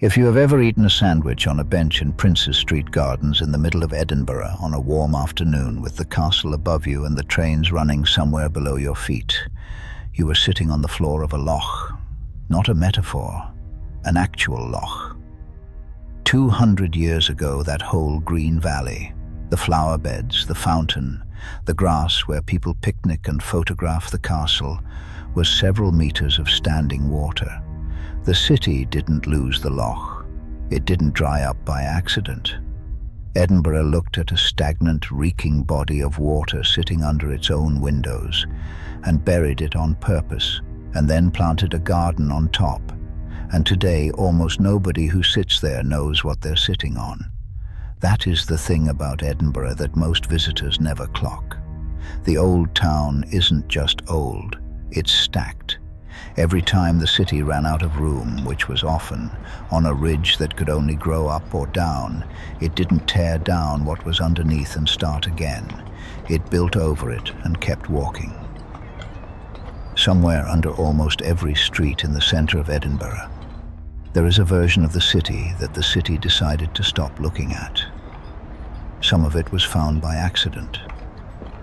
If you have ever eaten a sandwich on a bench in Princes Street Gardens in the middle of Edinburgh on a warm afternoon with the castle above you and the trains running somewhere below your feet, you were sitting on the floor of a loch, not a metaphor, an actual loch. 200 years ago, that whole green valley, the flower beds, the fountain, the grass where people picnic and photograph the castle, was several meters of standing water. The city didn't lose the loch. It didn't dry up by accident. Edinburgh looked at a stagnant, reeking body of water sitting under its own windows and buried it on purpose, and then planted a garden on top. And today, almost nobody who sits there knows what they're sitting on. That is the thing about Edinburgh that most visitors never clock. The old town isn't just old, it's stacked. Every time the city ran out of room, which was often on a ridge that could only grow up or down, it didn't tear down what was underneath and start again. It built over it and kept walking. Somewhere under almost every street in the center of Edinburgh, there is a version of the city that the city decided to stop looking at. Some of it was found by accident.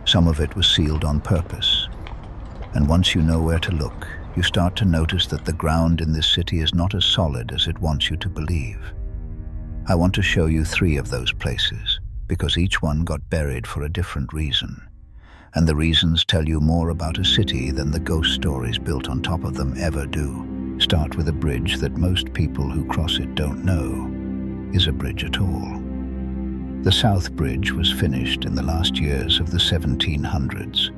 Some of it was sealed on purpose. And once you know where to look, you start to notice that the ground in this city is not as solid as it wants you to believe. I want to show you 3 of those places, because each one got buried for a different reason. And the reasons tell you more about a city than the ghost stories built on top of them ever do. Start with a bridge that most people who cross it don't know is a bridge at all. The South Bridge was finished in the last years of the 1700s,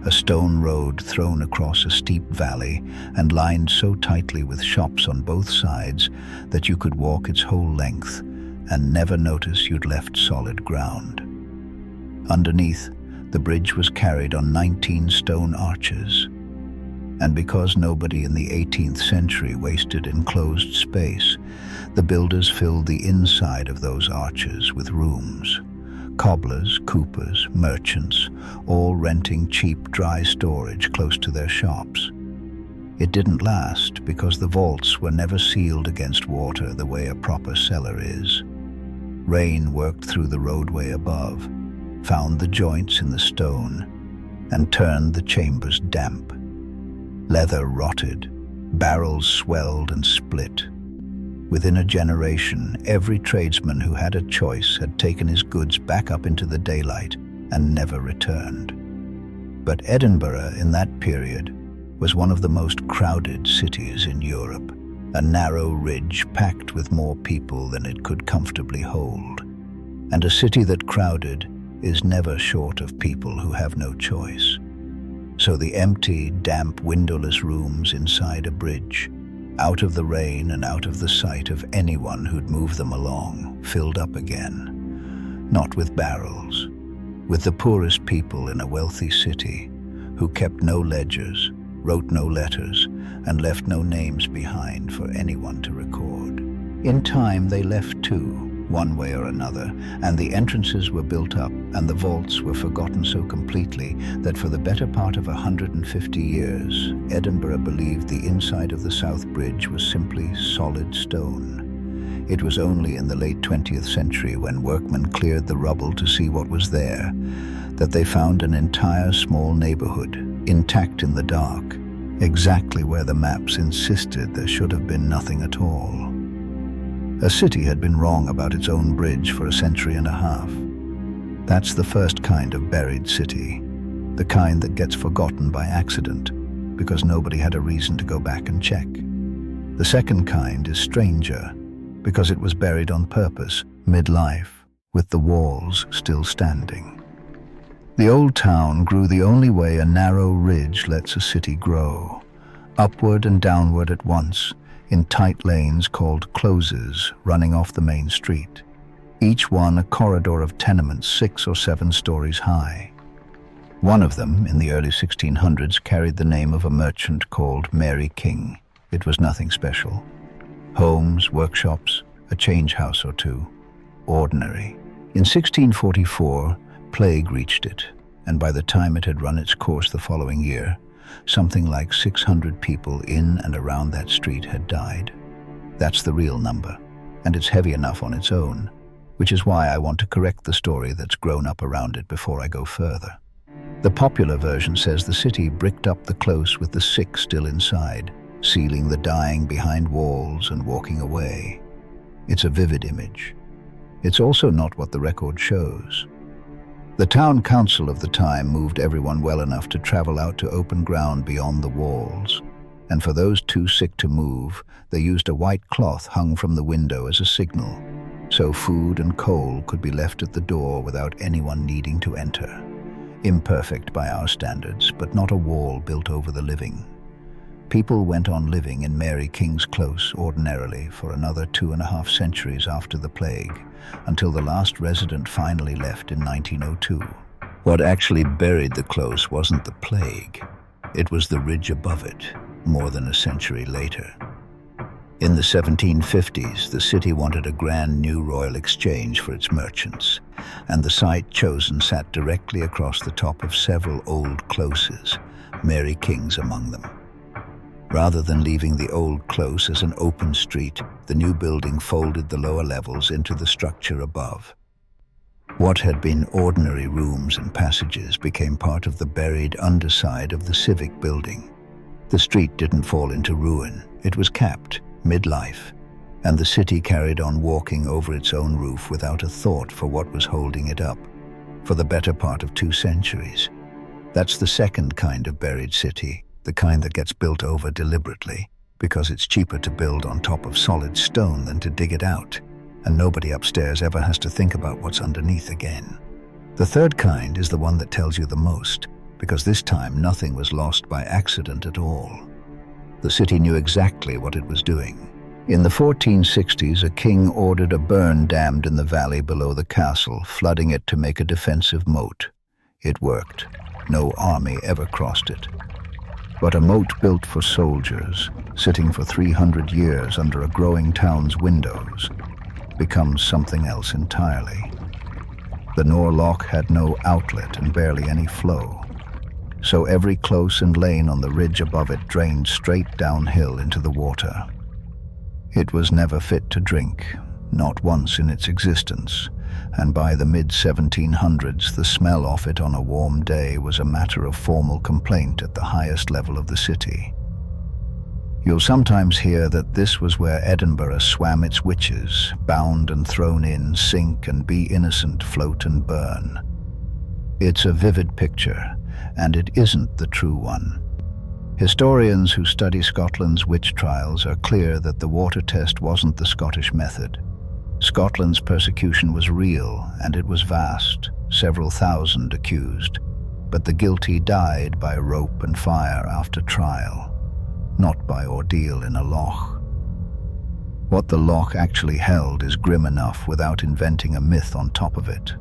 a stone road thrown across a steep valley and lined so tightly with shops on both sides that you could walk its whole length and never notice you'd left solid ground. Underneath, the bridge was carried on 19 stone arches. And because nobody in the 18th century wasted enclosed space, the builders filled the inside of those arches with rooms. Cobblers, coopers, merchants, all renting cheap dry storage close to their shops. It didn't last because the vaults were never sealed against water the way a proper cellar is. Rain worked through the roadway above, found the joints in the stone, and turned the chambers damp. Leather rotted, barrels swelled and split. Within a generation, every tradesman who had a choice had taken his goods back up into the daylight and never returned. But Edinburgh in that period was one of the most crowded cities in Europe, a narrow ridge packed with more people than it could comfortably hold. And a city that crowded is never short of people who have no choice. So the empty, damp, windowless rooms inside a bridge, out of the rain and out of the sight of anyone who'd move them along, filled up again. Not with barrels, with the poorest people in a wealthy city who kept no ledgers, wrote no letters, and left no names behind for anyone to record. In time, they left too, one way or another, and the entrances were built up and the vaults were forgotten so completely that for the better part of 150 years, Edinburgh believed the inside of the South Bridge was simply solid stone. It was only in the late 20th century, when workmen cleared the rubble to see what was there, that they found an entire small neighborhood, intact in the dark, exactly where the maps insisted there should have been nothing at all. A city had been wrong about its own bridge for a century and a half. That's the first kind of buried city, the kind that gets forgotten by accident because nobody had a reason to go back and check. The second kind is stranger because it was buried on purpose, mid-life, with the walls still standing. The old town grew the only way a narrow ridge lets a city grow, upward and downward at once, in tight lanes called closes running off the main street, each one a corridor of tenements 6 or 7 stories high. One of them, in the early 1600s, carried the name of a merchant called Mary King. It was nothing special. Homes, workshops, a change house or two. Ordinary. In 1644, plague reached it, and by the time it had run its course the following year, something like 600 people in and around that street had died. That's the real number. and it's heavy enough on its own, which is why I want to correct the story that's grown up around it before I go further. The popular version says the city bricked up the close with the sick still inside, sealing the dying behind walls and walking away. It's a vivid image. It's also not what the record shows. The town council of the time moved everyone well enough to travel out to open ground beyond the walls, and for those too sick to move, they used a white cloth hung from the window as a signal, so food and coal could be left at the door without anyone needing to enter. Imperfect by our standards, but not a wall built over the living. People went on living in Mary King's Close ordinarily for another 2.5 centuries after the plague, until the last resident finally left in 1902. What actually buried the close wasn't the plague. It was the ridge above it, more than a century later. In the 1750s, the city wanted a grand new royal exchange for its merchants, and the site chosen sat directly across the top of several old closes, Mary King's among them. Rather than leaving the old close as an open street, the new building folded the lower levels into the structure above. What had been ordinary rooms and passages became part of the buried underside of the civic building. The street didn't fall into ruin. It was capped, mid-life, and the city carried on walking over its own roof without a thought for what was holding it up, for the better part of 2 centuries. That's the second kind of buried city, the kind that gets built over deliberately, because it's cheaper to build on top of solid stone than to dig it out, and nobody upstairs ever has to think about what's underneath again. The third kind is the one that tells you the most, because this time nothing was lost by accident at all. The city knew exactly what it was doing. In the 1460s, a king ordered a burn dammed in the valley below the castle, flooding it to make a defensive moat. It worked. No army ever crossed it. But a moat built for soldiers, sitting for 300 years under a growing town's windows, becomes something else entirely. The Nor Loch had no outlet and barely any flow, so every close and lane on the ridge above it drained straight downhill into the water. It was never fit to drink, not once in its existence, and by the mid-1700s the smell of it on a warm day was a matter of formal complaint at the highest level of the city. You'll sometimes hear that this was where Edinburgh swam its witches, bound and thrown in, sink and be innocent, float and burn. It's a vivid picture, and it isn't the true one. Historians who study Scotland's witch trials are clear that the water test wasn't the Scottish method. Scotland's persecution was real, and it was vast, several thousand accused, but the guilty died by rope and fire after trial, not by ordeal in a loch. What the loch actually held is grim enough without inventing a myth on top of it.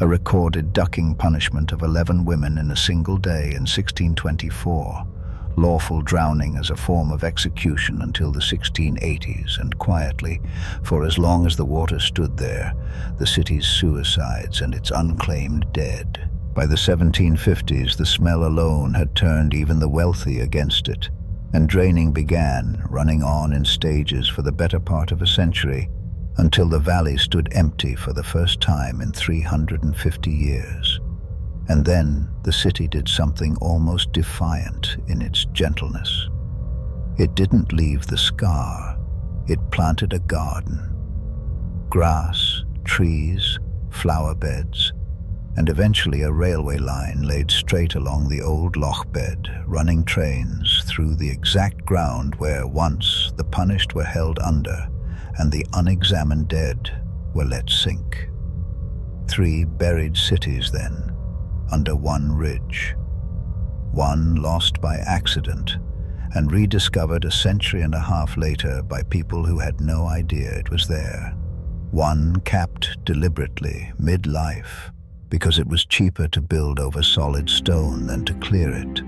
A recorded ducking punishment of 11 women in a single day in 1624, lawful drowning as a form of execution until the 1680s, and quietly, for as long as the water stood there, the city's suicides and its unclaimed dead. By the 1750s, the smell alone had turned even the wealthy against it, and draining began, running on in stages for the better part of a century, until the valley stood empty for the first time in 350 years. And then the city did something almost defiant in its gentleness. It didn't leave the scar, it planted a garden. Grass, trees, flower beds, and eventually a railway line laid straight along the old loch bed, running trains through the exact ground where once the punished were held under and the unexamined dead were let sink. 3 buried cities then, under one ridge. One lost by accident and rediscovered a century and a half later by people who had no idea it was there. One capped deliberately mid-life because it was cheaper to build over solid stone than to clear it,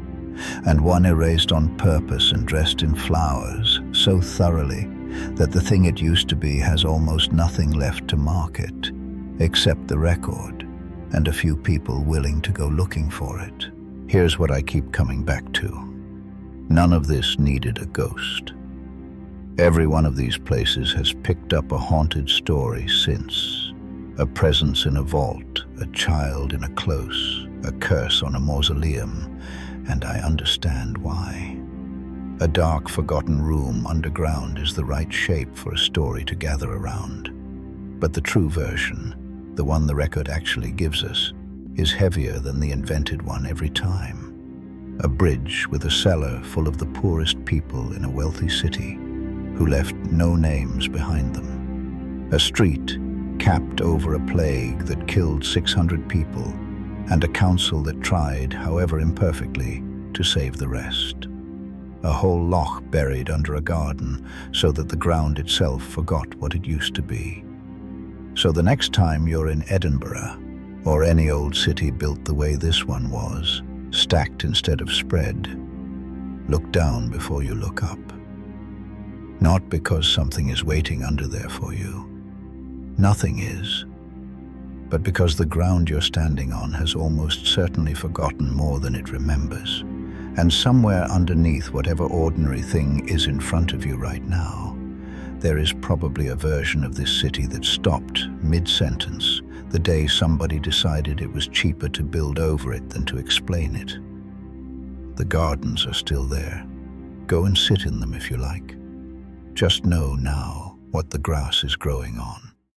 and one erased on purpose and dressed in flowers so thoroughly that the thing it used to be has almost nothing left to mark it, except the record and a few people willing to go looking for it. Here's what I keep coming back to. None of this needed a ghost. Every one of these places has picked up a haunted story since. A presence in a vault, a child in a close, a curse on a mausoleum, and I understand why. A dark, forgotten room underground is the right shape for a story to gather around. But the true version, the one the record actually gives us, is heavier than the invented one every time. A bridge with a cellar full of the poorest people in a wealthy city, who left no names behind them. A street capped over a plague that killed 600 people, and a council that tried, however imperfectly, to save the rest. A whole loch buried under a garden so that the ground itself forgot what it used to be. So the next time you're in Edinburgh, or any old city built the way this one was, stacked instead of spread, look down before you look up. Not because something is waiting under there for you. Nothing is. But because the ground you're standing on has almost certainly forgotten more than it remembers. And somewhere underneath whatever ordinary thing is in front of you right now, there is probably a version of this city that stopped mid-sentence the day somebody decided it was cheaper to build over it than to explain it. The gardens are still there. Go and sit in them if you like. Just know now what the grass is growing on.